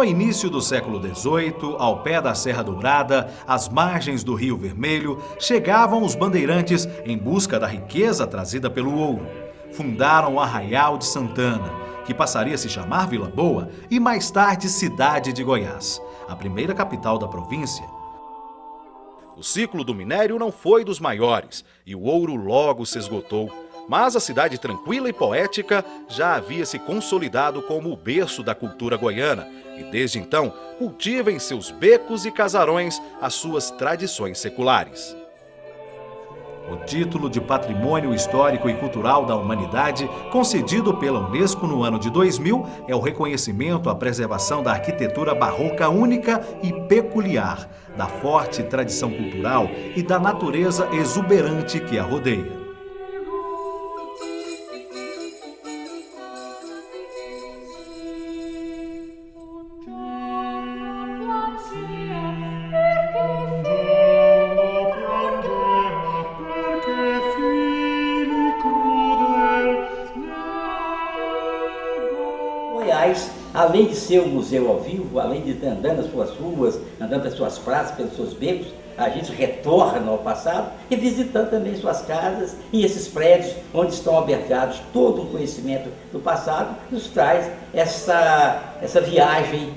No início do século XVIII, ao pé da Serra Dourada, às margens do Rio Vermelho, chegavam os bandeirantes em busca da riqueza trazida pelo ouro. Fundaram o Arraial de Santana, que passaria a se chamar Vila Boa e mais tarde Cidade de Goiás, a primeira capital da província. O ciclo do minério não foi dos maiores e o ouro logo se esgotou. Mas a cidade tranquila e poética já havia se consolidado como o berço da cultura goiana e desde então cultiva em seus becos e casarões as suas tradições seculares. O título de Patrimônio Histórico e Cultural da Humanidade, concedido pela Unesco no ano de 2000, é o reconhecimento à preservação da arquitetura barroca única e peculiar, da forte tradição cultural e da natureza exuberante que a rodeia. Goiás, além de ser um museu ao vivo, além de estar andando nas suas ruas, andando pelas suas praças, pelos seus becos, a gente retorna ao passado e visitando também suas casas e esses prédios onde estão albergados todo o conhecimento do passado, nos traz essa viagem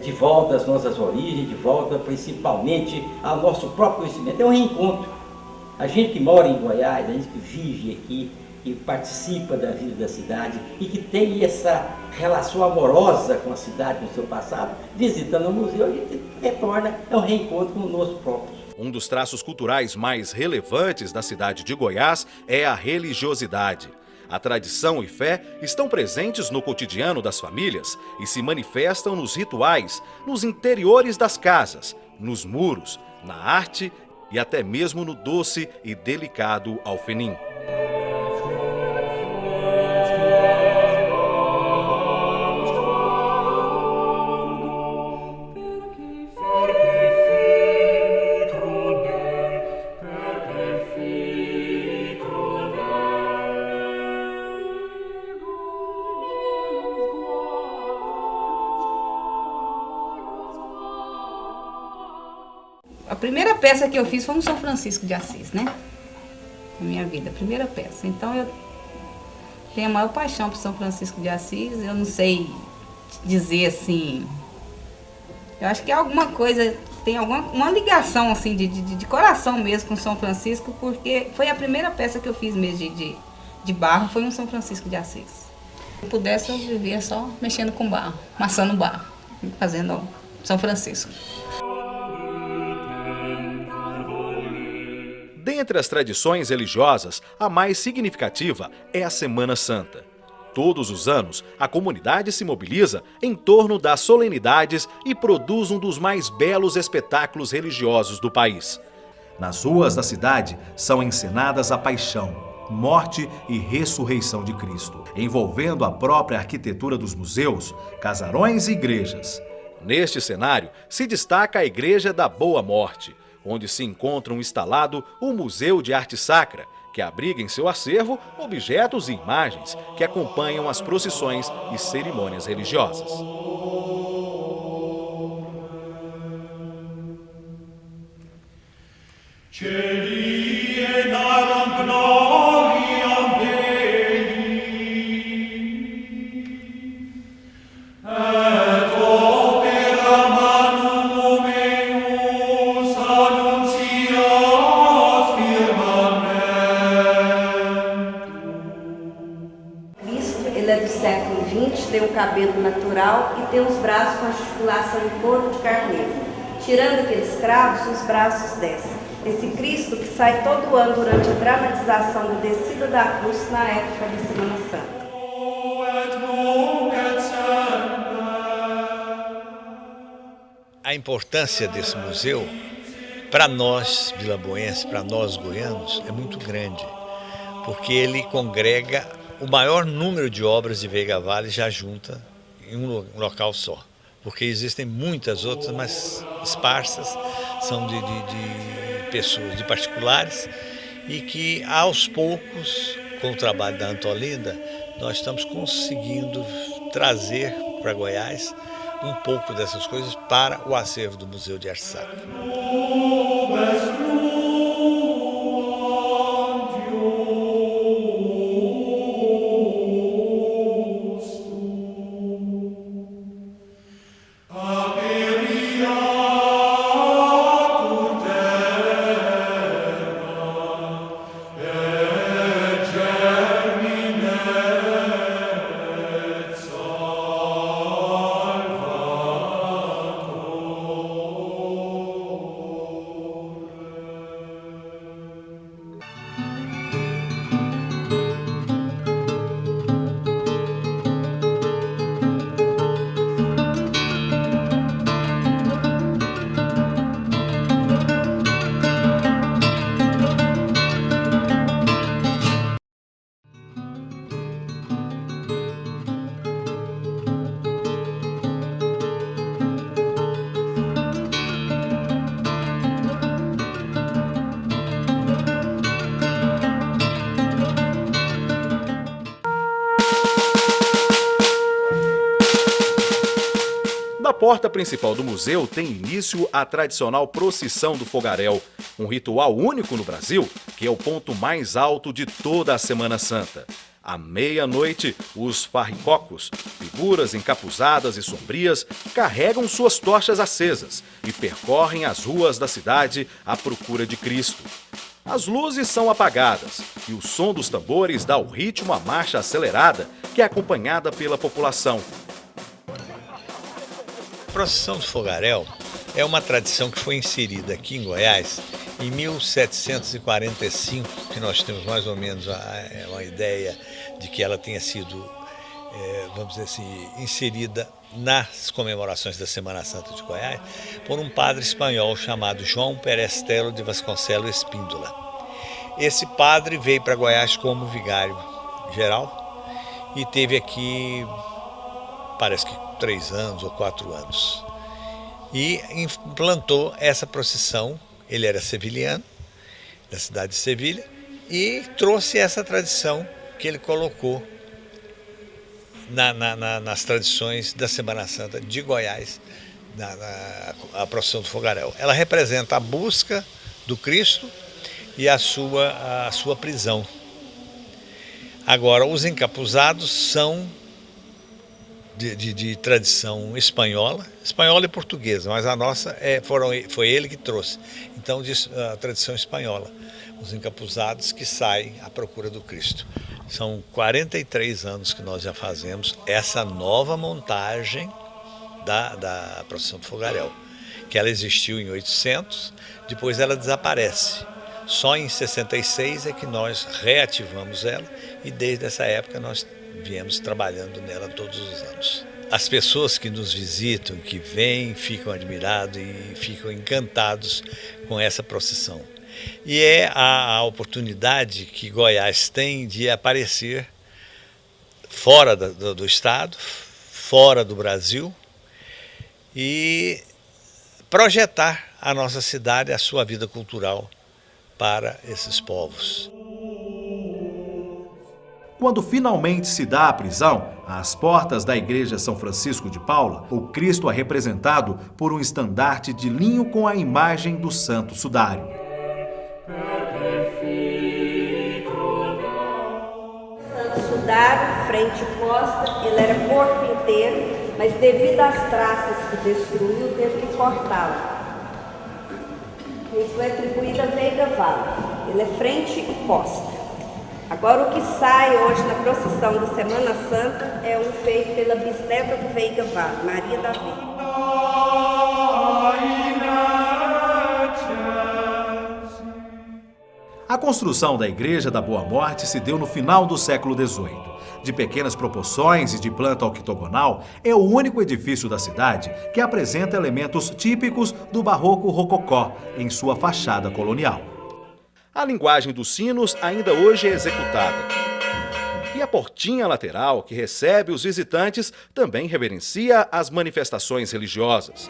de volta às nossas origens, de volta principalmente ao nosso próprio conhecimento. É um reencontro. A gente que mora em Goiás, a gente que vive aqui, que participa da vida da cidade e que tem essa relação amorosa com a cidade, com o seu passado, visitando o museu, a gente retorna, é um reencontro com o nosso próprio. Um dos traços culturais mais relevantes da cidade de Goiás é a religiosidade. A tradição e fé estão presentes no cotidiano das famílias e se manifestam nos rituais, nos interiores das casas, nos muros, na arte e até mesmo no doce e delicado alfenim. A primeira peça que eu fiz foi um São Francisco de Assis, né? Na minha vida, a primeira peça. Então eu tenho a maior paixão por São Francisco de Assis. Eu não sei dizer assim. Eu acho que é alguma coisa, tem uma ligação assim de coração mesmo com São Francisco, porque foi a primeira peça que eu fiz mesmo de barro, foi um São Francisco de Assis. Se eu pudesse, eu vivia só mexendo com barro, amassando barro, fazendo São Francisco. Dentre as tradições religiosas, a mais significativa é a Semana Santa. Todos os anos, a comunidade se mobiliza em torno das solenidades e produz um dos mais belos espetáculos religiosos do país. Nas ruas da cidade são encenadas a paixão, morte e ressurreição de Cristo, envolvendo a própria arquitetura dos museus, casarões e igrejas. Neste cenário se destaca a Igreja da Boa Morte, onde se encontra instalado o Museu de Arte Sacra, que abriga em seu acervo objetos e imagens que acompanham as procissões e cerimônias religiosas. Ele é do século XX, tem um cabelo natural e tem os braços com articulação em couro de carneiro. Tirando aqueles cravos, os braços descem. Esse Cristo que sai todo ano durante a dramatização da descida da cruz na época da Semana Santa. A importância desse museu, para nós vilaboenses, para nós goianos, é muito grande, porque ele congrega o maior número de obras de Veiga Vale já junta em um local só. Porque existem muitas outras, mas esparsas, são de pessoas, de particulares, e que aos poucos, com o trabalho da Antolinda, nós estamos conseguindo trazer para Goiás um pouco dessas coisas para o acervo do Museu de Arte Sacra. Da porta principal do museu tem início a tradicional procissão do fogaréu, um ritual único no Brasil, que é o ponto mais alto de toda a Semana Santa. À meia-noite, os farricocos, figuras encapuzadas e sombrias, carregam suas tochas acesas e percorrem as ruas da cidade à procura de Cristo. As luzes são apagadas e o som dos tambores dá o ritmo à marcha acelerada, que é acompanhada pela população. A procissão do fogaréu é uma tradição que foi inserida aqui em Goiás em 1745, que nós temos mais ou menos uma ideia de que ela tenha sido, vamos dizer assim, inserida nas comemorações da Semana Santa de Goiás, por um padre espanhol chamado João Perestelo de Vasconcelos Espíndola. Esse padre veio para Goiás como vigário geral e teve aqui, parece que 3 anos ou 4 anos, e implantou essa procissão. Ele era sevilhano, da cidade de Sevilha, e trouxe essa tradição que ele colocou nas tradições da Semana Santa de Goiás, a procissão do fogaréu. Ela representa a busca do Cristo e a sua prisão. Agora, os encapuzados são de tradição espanhola e portuguesa, mas a nossa foi ele que trouxe. Então, a tradição espanhola, os encapuzados que saem à procura do Cristo. São 43 anos que nós já fazemos essa nova montagem da procissão do fogaréu, que ela existiu em 800, depois ela desaparece. Só em 66 é que nós reativamos ela e desde essa época nós viemos trabalhando nela todos os anos. As pessoas que nos visitam, que vêm, ficam admirados e ficam encantados com essa procissão. E é a oportunidade que Goiás tem de aparecer fora do estado, fora do Brasil e projetar a nossa cidade, a sua vida cultural para esses povos. Quando finalmente se dá a prisão, às portas da Igreja São Francisco de Paula, o Cristo é representado por um estandarte de linho com a imagem do Santo Sudário. Santo Sudário, frente posta, ele era corpo inteiro, mas devido às traças que destruiu, teve que cortá-lo. Isso foi atribuído a Veiga Vale. Ele é frente e posta. Agora, o que sai hoje na procissão da Semana Santa é um feito pela bisneta do Veiga Vale, Maria da Veiga. A construção da Igreja da Boa Morte se deu no final do século XVIII. De pequenas proporções e de planta octogonal, é o único edifício da cidade que apresenta elementos típicos do barroco rococó em sua fachada colonial. A linguagem dos sinos ainda hoje é executada. E a portinha lateral, que recebe os visitantes, também reverencia as manifestações religiosas.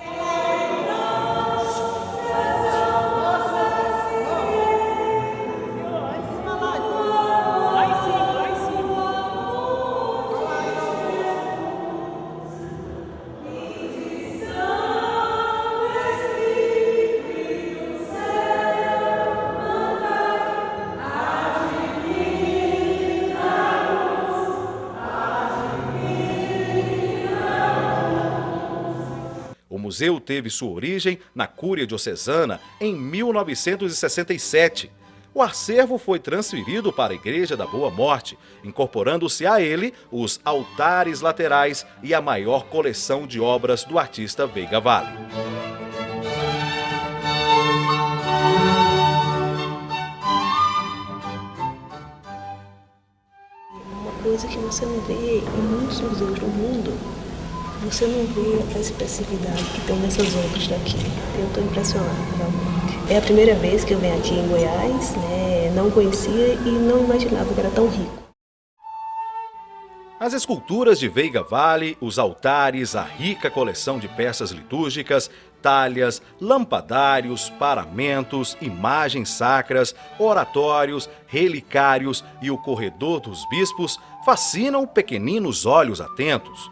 museu teve sua origem na Cúria Diocesana em 1967. O acervo foi transferido para a Igreja da Boa Morte, incorporando-se a ele os altares laterais e a maior coleção de obras do artista Veiga Vale. Uma coisa que você não vê em muitos museus do mundo, você não vê a expressividade que tem nessas obras daqui. Eu estou impressionada, realmente. É a primeira vez que eu venho aqui em Goiás, né? Não conhecia e não imaginava que era tão rico. As esculturas de Veiga Vale, os altares, a rica coleção de peças litúrgicas, talhas, lampadários, paramentos, imagens sacras, oratórios, relicários e o corredor dos bispos fascinam pequeninos olhos atentos.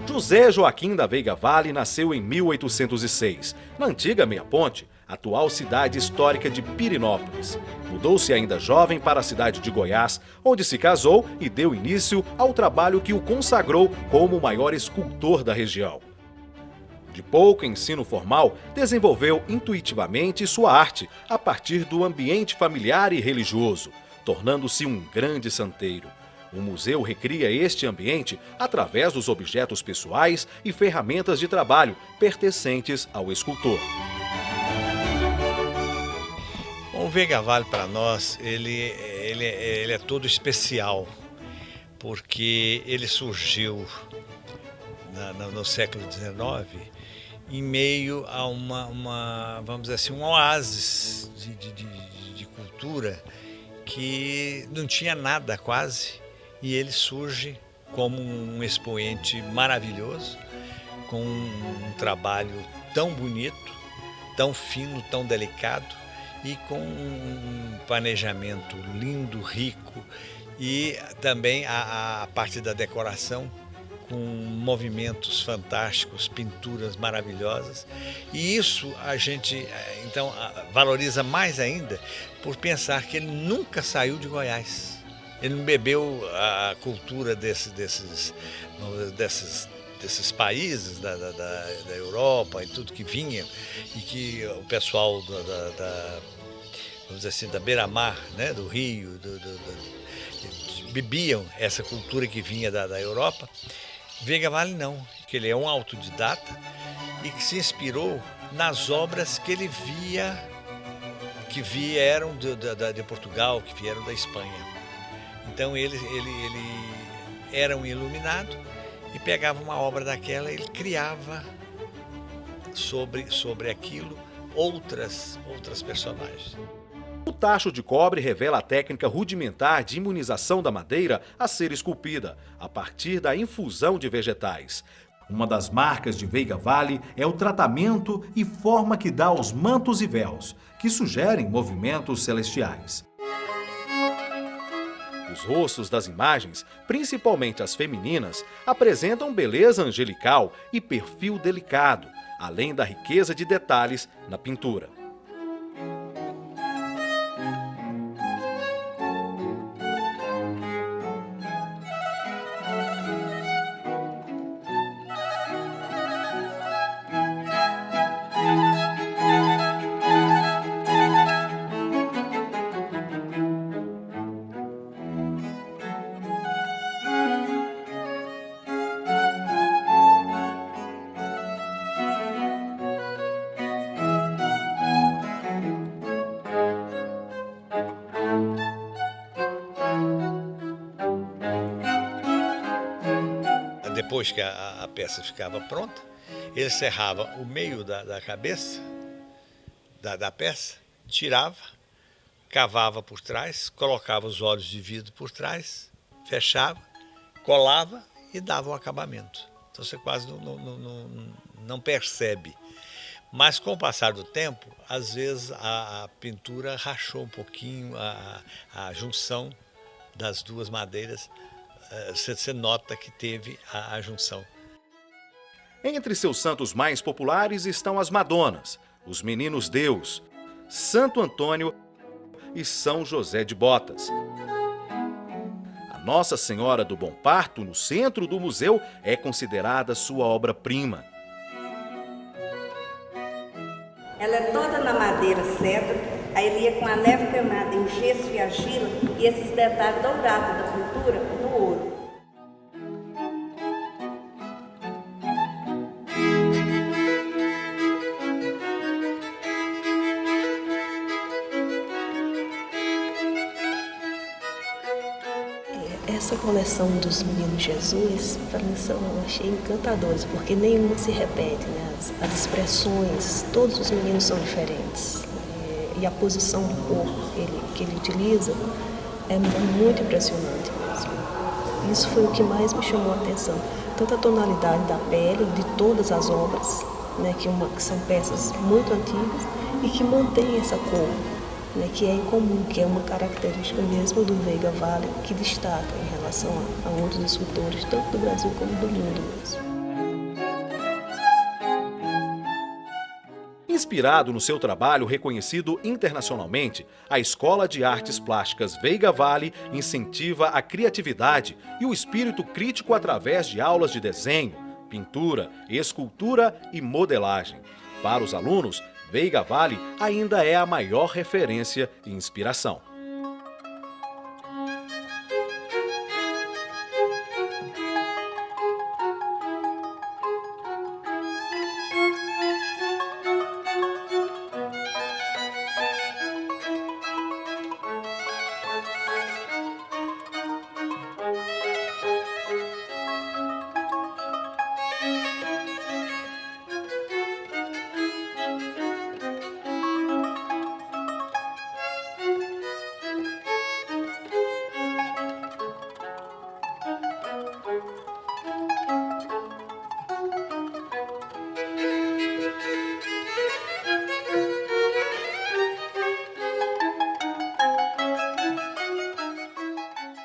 José Joaquim da Veiga Vale nasceu em 1806, na antiga Meia Ponte, atual cidade histórica de Pirenópolis. Mudou-se ainda jovem para a cidade de Goiás, onde se casou e deu início ao trabalho que o consagrou como o maior escultor da região. De pouco ensino formal, desenvolveu intuitivamente sua arte a partir do ambiente familiar e religioso, tornando-se um grande santeiro. O museu recria este ambiente através dos objetos pessoais e ferramentas de trabalho pertencentes ao escultor. O Veiga Vale, para nós, ele é todo especial, porque ele surgiu no século XIX em meio a vamos dizer assim, um oásis de cultura que não tinha nada quase. E ele surge como um expoente maravilhoso, com um trabalho tão bonito, tão fino, tão delicado e com um planejamento lindo, rico e também a parte da decoração com movimentos fantásticos, pinturas maravilhosas. E isso a gente então valoriza mais ainda por pensar que ele nunca saiu de Goiás. Ele não bebeu a cultura desses países da Europa e tudo que vinha e que o pessoal vamos dizer assim, da beira-mar, né, do Rio, bebiam essa cultura que vinha da Europa. Veiga Vale não, que ele é um autodidata e que se inspirou nas obras que ele via, que vieram de Portugal, que vieram da Espanha. Então ele era um iluminado e pegava uma obra daquela e ele criava sobre aquilo outras personagens. O tacho de cobre revela a técnica rudimentar de imunização da madeira a ser esculpida, a partir da infusão de vegetais. Uma das marcas de Veiga Vale é o tratamento e forma que dá aos mantos e véus, que sugerem movimentos celestiais. Os rostos das imagens, principalmente as femininas, apresentam beleza angelical e perfil delicado, além da riqueza de detalhes na pintura. depois que a peça ficava pronta, ele serrava o meio da cabeça da peça, tirava, cavava por trás, colocava os olhos de vidro por trás, fechava, colava e dava o acabamento. Então você quase não percebe. Mas com o passar do tempo, às vezes a pintura rachou um pouquinho, a junção das duas madeiras, você nota que teve a junção. Entre seus santos mais populares estão as Madonas, os Meninos Deus, Santo Antônio e São José de Botas. A Nossa Senhora do Bom Parto, no centro do museu, é considerada sua obra-prima. Ela é toda na madeira cedro, aí ele ia com a neve queimada em gesso e argila e esses detalhes dourados da pintura no ouro. Essa coleção dos Meninos Jesus, para mim, eu achei encantadores, porque nenhuma se repete, né? As expressões, todos os meninos são diferentes. E a posição do corpo que ele utiliza é muito impressionante mesmo. Isso foi o que mais me chamou a atenção. Tanto a tonalidade da pele, de todas as obras, né? Que são peças muito antigas e que mantêm essa cor, né, que é incomum, que é uma característica mesmo do Veiga Vale, que destaca em relação a outros escultores, tanto do Brasil como do mundo mesmo. Inspirado no seu trabalho reconhecido internacionalmente, a Escola de Artes Plásticas Veiga Vale incentiva a criatividade e o espírito crítico através de aulas de desenho, pintura, escultura e modelagem. Para os alunos, Veiga Vale ainda é a maior referência e inspiração.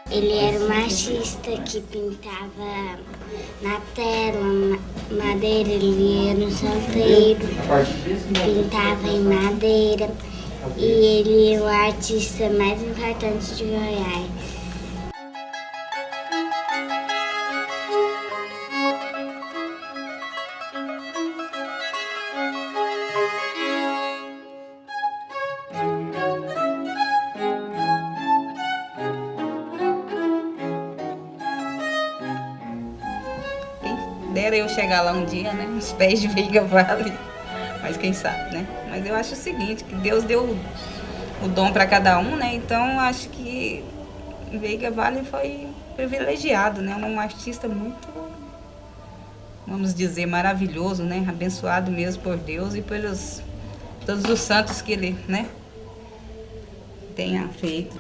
Ele era um artista que pintava na tela, madeira, ele ia no santeiro, pintava em madeira e ele é o artista mais importante de Goiás. Dera eu chegar lá um dia, né, nos pés de Veiga Vale, mas quem sabe, né? Mas eu acho o seguinte, que Deus deu o dom para cada um, né? Então acho que Veiga Vale foi privilegiado, né? Um artista muito, vamos dizer, maravilhoso, né? Abençoado mesmo por Deus e pelos todos os santos que ele, né, tenha feito.